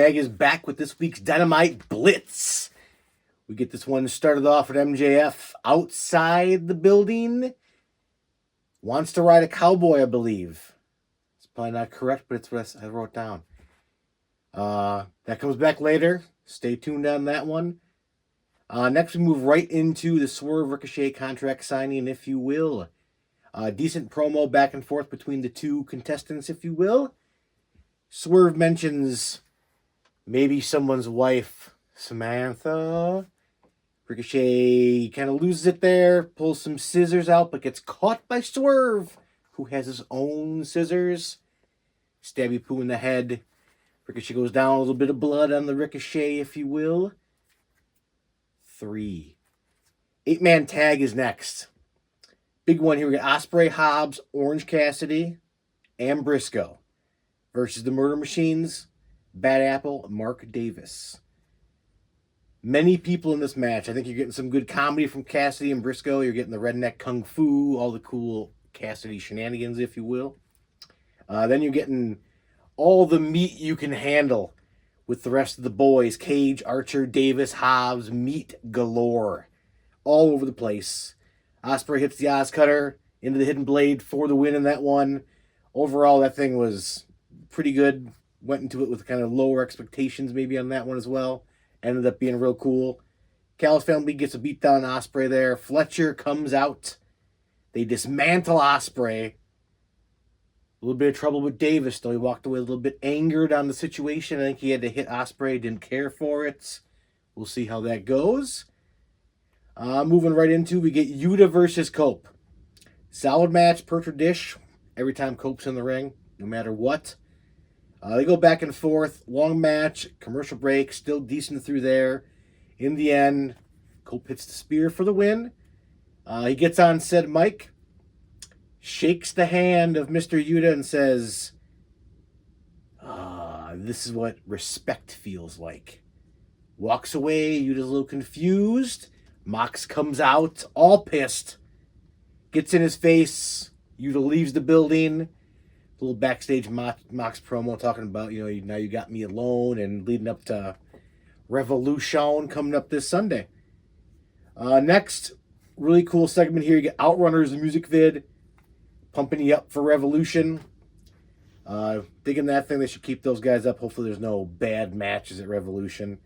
Stag is back with this week's Dynamite Blitz. We get this one started off with MJF outside the building. Wants to ride a cowboy, I believe. It's probably not correct, but it's what I wrote down. That comes back later. Stay tuned on that one. Next, we move right into the Swerve Ricochet contract signing, if you will. Decent promo back and forth between the two contestants, if you will. Swerve mentions maybe someone's wife, Samantha. Ricochet kind of loses it there, pulls some scissors out, but gets caught by Swerve, who has his own scissors. Stabby poo in the head. Ricochet goes down, a little bit of blood on the Ricochet, if you will. 3. 8-man tag is next. Big one here. We got Ospreay, Hobbs, Orange Cassidy, and Briscoe versus the Murder Machines, Bad Apple, Mark Davis. Many people in this match. I think you're getting some good comedy from Cassidy and Briscoe. You're getting the redneck kung fu, all the cool Cassidy shenanigans, if you will. Then you're getting all the meat you can handle with the rest of the boys. Cage, Archer, Davis, Hobbs, meat galore. All over the place. Ospreay hits the Oz Cutter into the Hidden Blade for the win in that one. Overall, that thing was pretty good. Went into it with kind of lower expectations maybe on that one as well. Ended up being real cool. Callis family gets a beat down on Ospreay there. Fletcher comes out. They dismantle Ospreay. A little bit of trouble with Davis, though. He walked away a little bit angered on the situation. I think he had to hit Ospreay. Didn't care for it. We'll see how that goes. Moving right into, we get Yuta versus Cope. Solid match per tradish. Every time Cope's in the ring, no matter what. They go back and forth. Long match. Commercial break. Still decent through there. In the end, Cope hits the spear for the win. He gets on said mic. Shakes the hand of Mr. Yuta and says, this is what respect feels like. Walks away. Yuta's a little confused. Mox comes out, all pissed. Gets in his face. Yuta leaves the building. A little backstage Mox promo talking about, now you got me alone, and leading up to Revolution coming up this Sunday. Next, really cool segment here. You get Outrunners, the music vid, pumping you up for Revolution. Digging that thing. They should keep those guys up. Hopefully there's no bad matches at Revolution.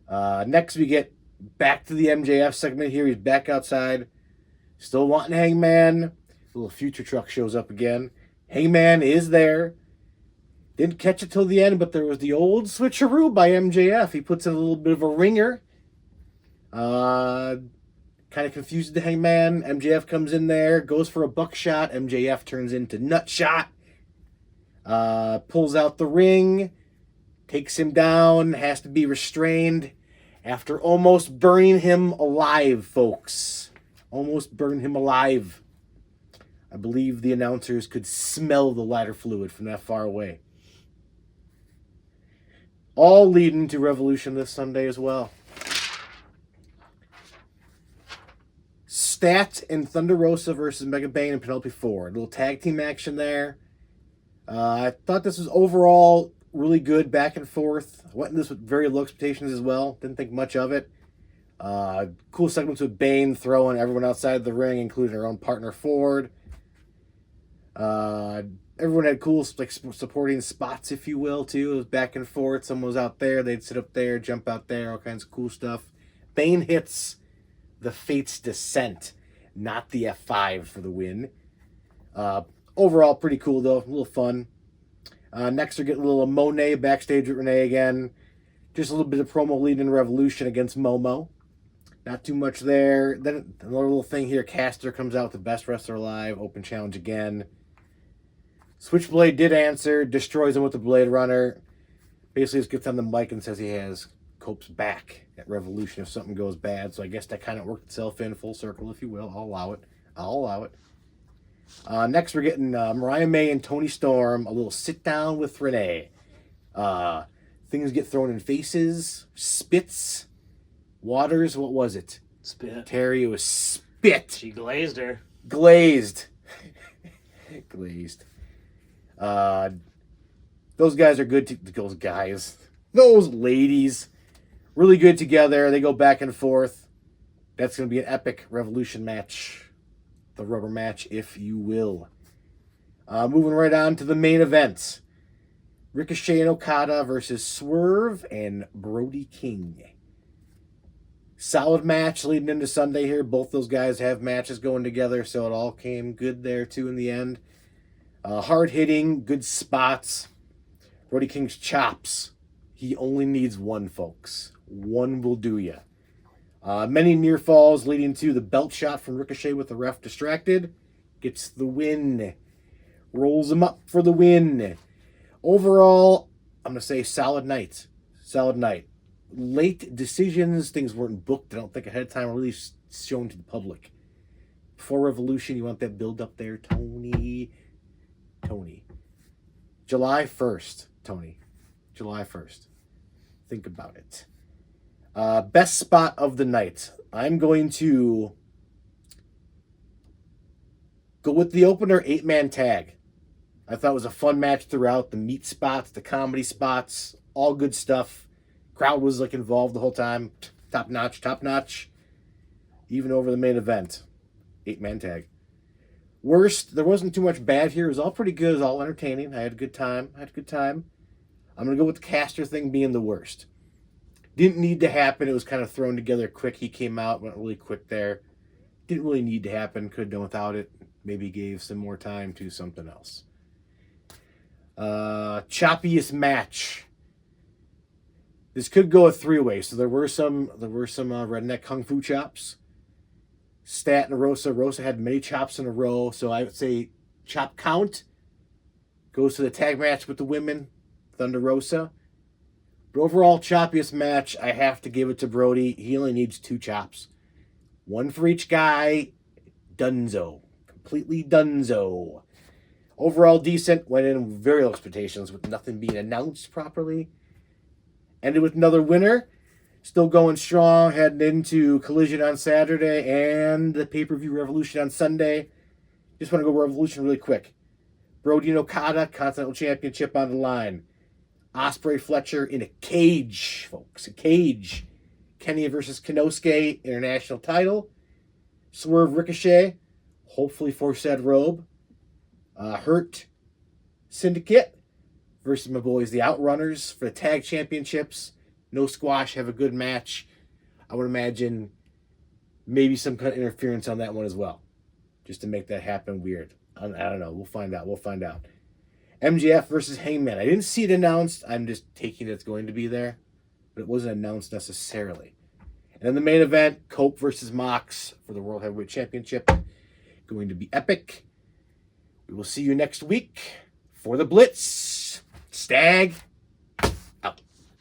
Next, we get back to the MJF segment here. He's back outside. Still wanting Hangman. A little future truck shows up again. Hangman is there. Didn't catch it till the end, but there was the old switcheroo by MJF. He puts in a little bit of a ringer. Kind of confused the Hangman. MJF comes in there, goes for a buckshot. MJF turns into nutshot. Pulls out the ring. Takes him down. Has to be restrained. After almost burning him alive, folks. Almost burned him alive. I believe the announcers could smell the lighter fluid from that far away. All leading to Revolution this Sunday as well. Stat and Thunder Rosa versus Mega Bane and Penelope Ford. A little tag team action there. I thought this was overall really good back and forth. I went in this with very low expectations as well. Didn't think much of it. Cool segments with Bane throwing everyone outside the ring, including her own partner Ford. Everyone had cool supporting spots, if you will, too. It was back and forth. Someone was out there. They'd sit up there, jump out there, all kinds of cool stuff. Bane hits the Fate's Descent, not the F5 for the win. Overall, pretty cool, though. A little fun. Next, we're getting a little Monet backstage with Renee again. Just a little bit of promo leading in Revolution against Momo. Not too much there. Then another little thing here. Caster comes out with the best wrestler alive. Open challenge again. Switchblade did answer. Destroys him with the Blade Runner. Basically just gets on the mic and says he has Cope's back at Revolution if something goes bad. So I guess that kind of worked itself in full circle, if you will. I'll allow it. Next, we're getting Mariah May and Toni Storm. A little sit down with Renee. Things get thrown in faces. Spits. Waters. What was it? Spit. Terry, it was spit. She glazed her. Glazed. Those guys are good. Those guys. Those ladies, really good together. They go back and forth. That's going to be an epic Revolution match. The rubber match, if you will. Moving right on to the main event. Ricochet and Okada versus Swerve and Brody King. Solid match leading into Sunday here. Both those guys have matches going together, so it all came good there too in the end. Hard hitting, good spots. Brody King's chops. He only needs one, folks. One will do ya. Many near falls leading to the belt shot from Ricochet with the ref distracted. Gets the win. Rolls him up for the win. Overall, I'm going to say solid night. Solid night. Late decisions, things weren't booked, I don't think, ahead of time, really shown to the public. Before Revolution, you want that build up there, Tony. July 1st, Tony. July 1st. Think about it. Best spot of the night. I'm going to go with the opener 8-man tag. I thought it was a fun match throughout. The meat spots, the comedy spots, all good stuff. Crowd was like involved the whole time. Top notch. Even over the main event. 8-man tag. Worst, there wasn't too much bad here. It was all pretty good. It was all entertaining. I had a good time. I'm going to go with the Caster thing being the worst. Didn't need to happen. It was kind of thrown together quick. He came out, went really quick there. Didn't really need to happen. Could have done without it. Maybe gave some more time to something else. Choppiest match. This could go a 3-way. So there were some redneck kung fu chops. Stat and Rosa. Rosa had many chops in a row. So I would say chop count goes to the tag match with the women. Thunder Rosa. But overall, choppiest match, I have to give it to Brody. He only needs 2 chops. One for each guy. Dunzo. Completely dunzo. Overall, decent. Went in with very low expectations with nothing being announced properly. Ended with another winner. Still going strong. Heading into Collision on Saturday and the pay-per-view Revolution on Sunday. Just want to go Revolution really quick. Brody and Okada, Continental Championship on the line. Ospreay Fletcher in a cage, folks. A cage. Kenny versus Kenosuke, international title. Swerve Ricochet, hopefully for said robe. Hurt Syndicate versus my boys, the Outrunners, for the tag championships. No squash, have a good match. I would imagine maybe some kind of interference on that one as well, just to make that happen weird. I don't know. We'll find out. MJF versus Hangman. I didn't see it announced. I'm just taking it it's going to be there, but it wasn't announced necessarily. And then the main event, Cope versus Mox for the World Heavyweight Championship. Going to be epic. We will see you next week for the Blitz. Stag.